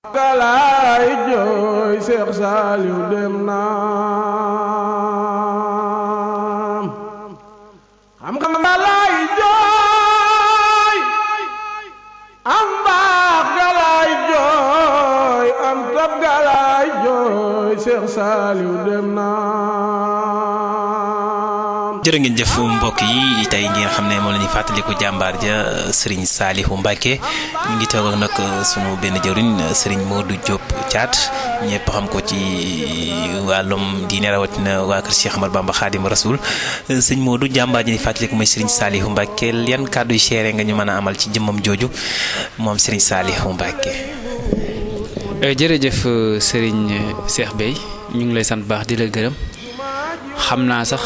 Galaay jooy Seex Saaliw dem na xam nga galaay jooy am baax galaay jooy am tab galaay jooy Seex Saaliw dem na. jërë ngeen jëf mbokk yi tey ngeen xam ne moom la ñuy fàttaliku jàmbaar ja Serigne Saliou Mbacké ñu ngi toog nag sunu benn jëwriñ Serigne Modou Diop Thiat ñëpp xam ko ci wàllum diine rawatina waa kër Cheikh Ahmadou Bamba Khadim Rasoul sëñ Modou jàmbaar ji ni fàttaliku mooy Serigne Saliou Mbacké yan kàddu yu seere nga ñu mën a amal ci jëmmam jooju moom Serigne Saliou Mbacké. jërëjëf Serigne Cheikh Bey ñu ngi lay sant baax di la gërëm xam naa sax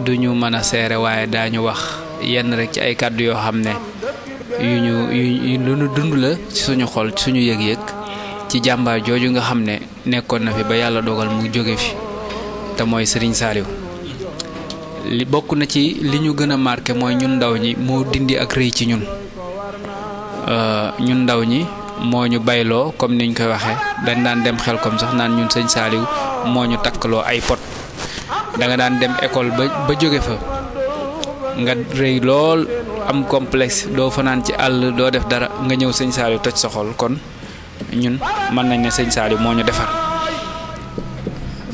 duñu mën a seere waaye daañu wax yenn rek ci ay kàddu yoo xam ne yu ñu dund la ci suñu xol ci suñu yëg-yëg ci jàmbaar jooju nga xam ne nekkoon na fi ba yàlla dogal mu jóge fi te mooy Serigne Saliou li bokk na ci li ñu gën a marqué mooy ñun ndaw ñi moo dindi ak rëy ci ñun ndaw ñi moo ñu bayloo comme niñ koy waxee dañ daan dem xel comme sax naan ñun sëñ Saliou moo ñu takkaloo ay pot da nga daan dem école ba jóge fa nga rëy lool am complexe doo fanaan ci àll doo def dara nga ñëw sëñ Saliou toj sa xol kon ñun mën nañ ne sëñ Saliou moo ñu defar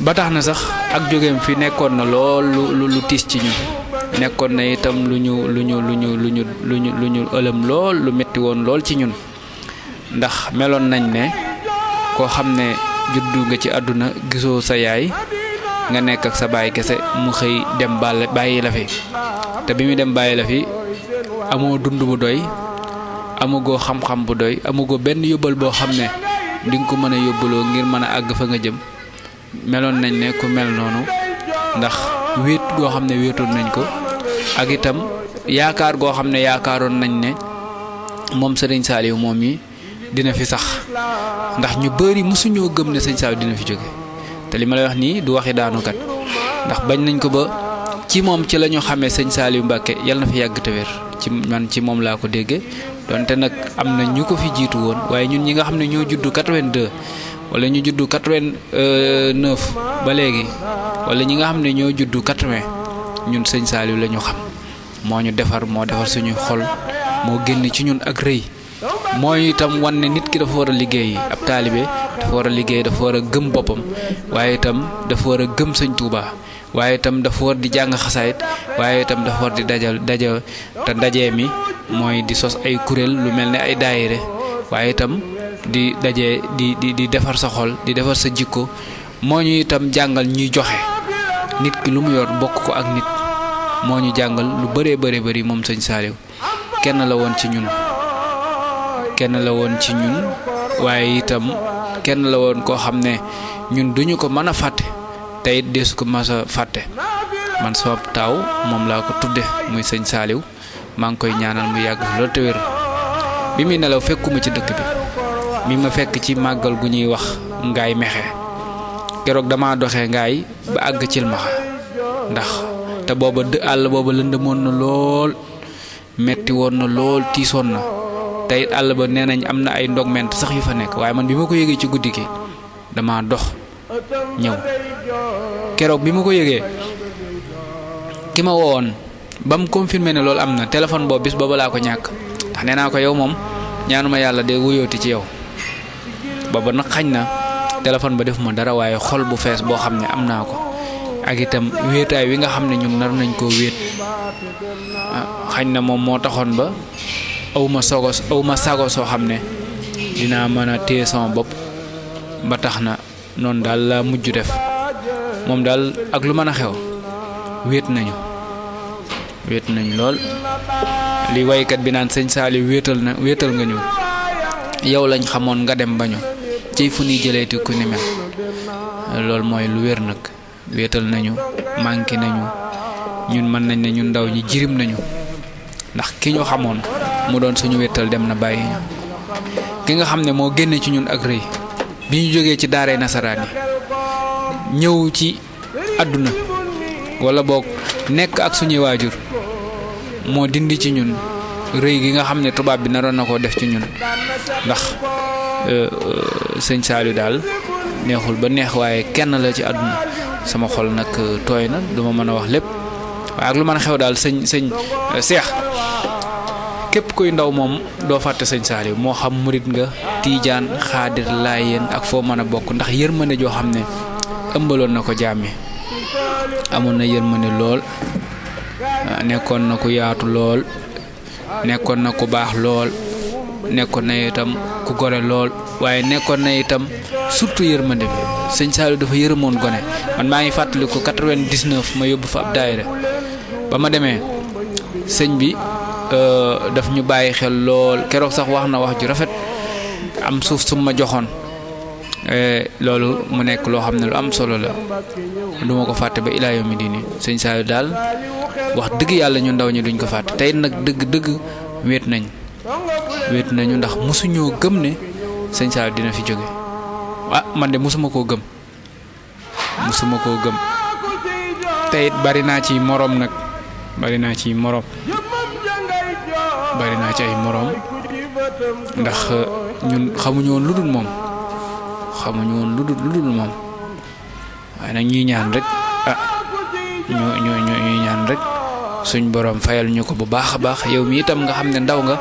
ba tax na sax ak jógeem fi nekkoon na lool lu tiis ci ñun nekkoon na itam lu ñu ëlëm lool lu metti woon lool ci ñun ndax meloon nañ ne koo xam ne juddu nga ci àdduna gisoo sa yaay nga nekk ak sa baay kese mu xëy dem bàyyi la fi te bi mu dem bàyyi la fi amoo dund bu doy amagoo xam-xam bu doy amagoo benn yóbbal boo xam ne di nga ko mën a yóbbaloo ngir mën a àgg fa nga jëm meloon nañ ne ku mel noonu ndax wéet goo xam ne wéetoon nañ ko ak itam yaakaar goo xam ne yaakaaroon nañ ne moom Serigne Saliou moom yi dina fi sax ndax ñu bari mësuñoo gëm ne sëñ Saliou dina fi jóge te li ma lay wax nii du waxi daanukat ndax bañ nañ ko ba ci moom ci la ñu xamee sëñ Saliou Mbacké yàlla na fi yàgg te wér ci moom laa ko déggee donte nag am na ñu ko fi jiitu woon waaye ñun ñi nga xam ne ñoo juddu 82 wala ñu juddu 89 ba léegi wala ñi nga xam ne ñoo juddu 80 ñun sëñ Saliou la ñu xam moo ñu defar moo defar suñuy xol moo génn ci ñun ak rëy mooy itam wan ne nit ki dafa war a liggéey ab taalibe dafa war a liggéey dafa war a gëm boppam waaye itam dafa war a gëm sëñ Touba waaye itam dafa war di jàng xasaayit waaye itam dafa war di daja te ndaje mi mooy di sos ay kuréel lu mel ne ay daayire waaye itam di daje di defar sa xol di defar sa jikko moo ñu itam jàngal ñuy joxe nit ki lu mu yor bokk ko ak nit moo ñu jàngal lu bëree bëri moom sëñ Saliou kenn la woon ci ñun waaye itam kenn la woon koo xam ne ñun duñu ko mën a fàtte te it deesu ko mas a fàtte man sama taaw moom laa ko tudde muy sëñ Saliou maa ngi koy ñaanal mu yàgg loolu te wér bi muy nelaw fekkuma ci dëkk bi mi ma fekk ci màggal gu ñuy wax ngaay mexe keroog dama doxee ngaay ba àgg cilmaxa ndax te booba àll booba lëndëmoon na lool metti woon na lool tiisoon na te it àll ba nee nañ am na ay ndogment sax yu fa nekk waaye man bi ma ko yëgee ci guddi gi dama dox ñëw keroog bi ma ko yëgee ki ma woowoon ba mu confirmé ne loolu am na téléphone boobu bis booba laa ko ñàkk ndax nee naa ko yow moom ñaanuma yàlla de wuyooti ci yow booba nag xañ na téléphone ba def ma dara waaye xol bu fees boo xam ne am naa ko ak itam wéetaay wi nga xam ne ñun nar nañ koo wéet xañ na moom moo taxoon ba awma sago soo xam ne dinaa mën a téye sama bopp ba tax na noonu daal la mujj def moom daal ak lu mën a xew wéet nañu lool li waykat bi naan sëñ Saliou wéetal nga ñu yow lañ xamoon nga dem bañu ci fu ñuy jëleeti ku ni mel loolu mooy lu wér nag wéetal nañu manqué nañu ñun mën nañ ne ñun ndaw ñi jirim nañu ndax ki ñu xamoon mu doon suñu wéttal dem na bàyyi ñu ki nga xam ne moo génne ci ñun ak rëy bi ñu jógee ci daaray nasaraan yi ñëw ci àdduna wala boog nekk ak suñuy waajur moo dindi ci ñun rëy gi nga xam ne tubaab bi naroon na koo def ci ñun ndax sëñ Saliou daal neexul ba neex waaye kenn la ci àdduna sama xol nag tooy na duma mën a wax lépp waaye ak lu mën a xew daal sëñ Seex képp kuy ndaw moom doo fàtte sëñ Saliou moo xam murit nga tiijaan xaadir laayeen ak foo mën a bokk ndax yërmande joo xam ne ëmbaloon na ko jàmmi amoon na yërmande lool nekkoon na ku yaatu lool nekkoon na ku baax lool nekkoon na itam ku gore lool waaye nekkoon na itam surtout yërmande bi sëñ Saliou dafa yërëmoon gone man maa ngi fàttaliku 99 ma yóbbu fa ab daayira ba ma demee sëñ bi daf ñu bàyyi xel lool keroog sax wax na wax ju rafet am suuf su ma joxoon loolu mu nekk loo xam ne lu am solo la duma ko fàtte ba ilaa yawmi diini sëñ Saliou daal wax dëgg yàlla ñu ndaw ñi duñ ko fàtte tey nag dëgg wéet nañu ndax mosuñoo gëm ne sëñ Saliou dina fi jóge man de mosuma koo gëm tey it bari naa ci moroom nag bari naa ci ay moroom ndax ñun xamuñu woon lu dul moom waaye nag ñuy ñaan rek ñuy ñaan rek suñ borom fayal ñu ko bu baax a baax yow mi itam nga xam ne ndaw nga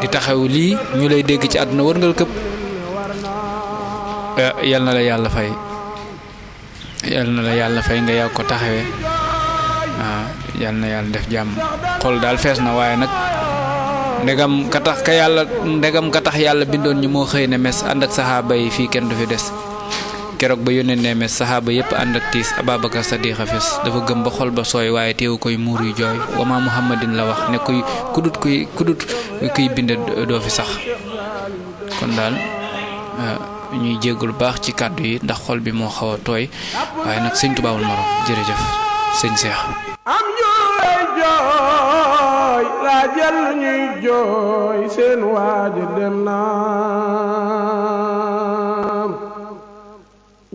di taxaw lii ñu lay dégg ci àdduna wërngal këpp yal na la yàlla fay nga yàgg ko taxawee yal na yàlla def jàmm xol daal fees na waaye nag ndegam ka tax yàlla bindoon ñu moo xëy ne mes ànd ak saxaaba yi fii kenn du fi des keroog ba yónnee ne mes saxaaba yépp ànd ak tiis Ababacar Sadiq Fes dafa gëm ba xol ba sooy waaye teewu koy muur yu jooy wama muhammadin la wax ne kuy bind doo fi sax kon daal ñuy jéggul baax ci kàddu yi ndax xol bi moo xaw a tooy waaye nag sëñ Tubaabul morom jërëjëf sëñ Seex am ñu lay jooy laa jël ñuy jooy seen waaja dem na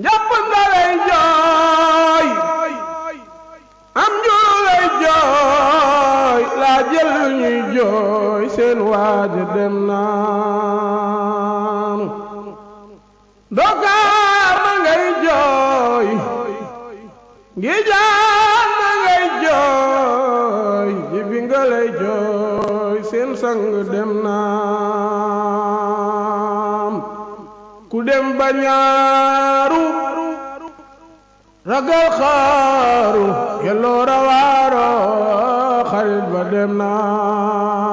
jàpp nga lay jooy am ñu lay jooy laa jël ñuy jooy seen waaja dem na Dokaar ma ngay jooy ngi jaan ma ngay jooy jibi nga lay jooy seen sang dem naam ku dem ba ñaaru ragal xaaru yelloo rawaaro xarit ba dem naam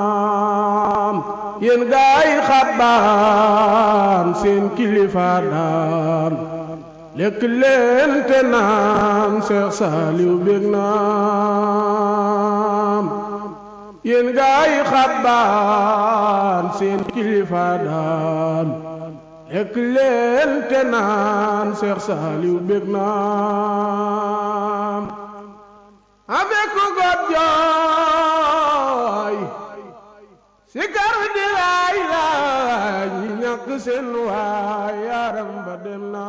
yéen gaay xabbaan seen kilifa daan lekk leen te naan Seex Saaliw bég naam yéen gaay xabbaan seen kilifa daan lekk leen te naan Seex Saaliw bég naam avec God jooy si kar di laay ñi ñàkk seen waay yaram ba dem na